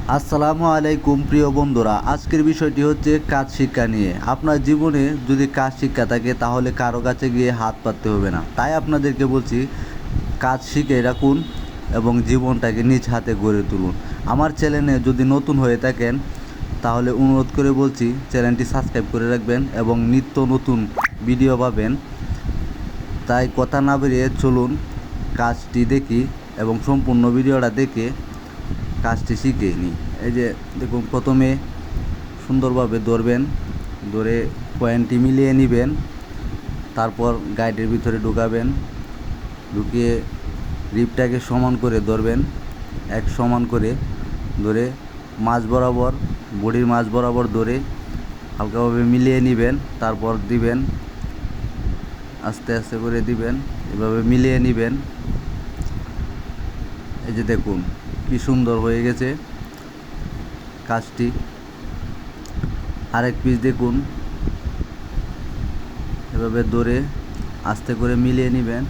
আসসালামু আলাইকুম প্রিয় বন্ধুরা, আজকের বিষয়টি হচ্ছে কাজ শিক্ষা নিয়ে। আপনার জীবনে যদি কাজ শিক্ষা থাকে তাহলে কারো কাছে গিয়ে হাত পাততে হবে না। তাই আপনাদেরকে বলছি, কাজ শিখে রাখুন এবং জীবনটাকে নিজ হাতে গড়ে তুলুন। আমার চ্যানেলে যদি নতুন হয়ে থাকেন তাহলে অনুরোধ করে বলছি, চ্যানেলটি সাবস্ক্রাইব করে রাখবেন এবং নিত্য নতুন ভিডিও পাবেন। তাই কথা না বেরিয়ে চলুন কাজটি দেখি এবং সম্পূর্ণ ভিডিওটা দেখে কাজটি শিখে নিই। এই যে দেখুন, প্রথমে সুন্দরভাবে ধরবেন, ধরে পয়েন্টটি মিলিয়ে নেবেন, তারপর গাইডের ভিতরে ঢুকাবেন, ঢুকিয়ে রিপটাকে সমান করে ধরবেন, এক সমান করে ধরে মাঝ বরাবর, বডির মাঝ বরাবর ধরে হালকাভাবে মিলিয়ে নেবেন, তারপর দিবেন, আস্তে আস্তে করে দিবেন, এভাবে মিলিয়ে নেবেন। এই যে দেখুন কি সুন্দর হয়ে গেছে কাজটি। আরেক পিস দেখুন, এভাবে ধরে আস্তে করে মিলিয়ে নেবেন,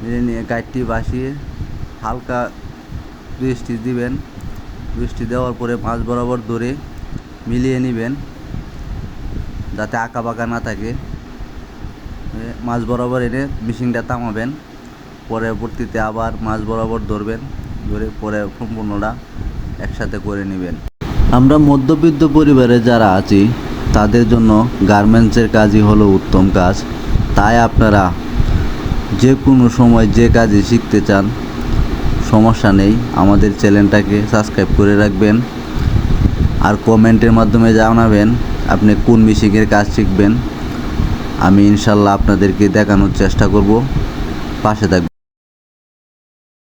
মিলিয়ে নিয়ে গাইডটি বাসিয়ে হালকা 2 স্টিচ দিবেন। 2 স্টিচ দেওয়ার পরে মাঝ বরাবর ধরে মিলিয়ে নেবেন যাতে আঁকা বাঁকা না থাকে। মাঝ বরাবর এনে মেশিনটা থামাবেন, পরবর্তীতে আবার মাঝ বরাবর ধরবেন, ধরে পরে সম্পূর্ণটা একসাথে করে নেবেন। আমরা মধ্যবিত্ত পরিবারে যারা আছি তাদের জন্য গার্মেন্টসের কাজই হলো উত্তম কাজ। তাই আপনারা যে কোনো সময় যে কাজই শিখতে চান সমস্যা নেই, আমাদের চ্যানেলটাকে সাবস্ক্রাইব করে রাখবেন আর কমেন্টের মাধ্যমে জানাবেন আপনি কোন মেশিনের কাজ শিখবেন। আমি ইনশাল্লাহ আপনাদেরকে দেখানোর চেষ্টা করব। পাশে থাকবেন।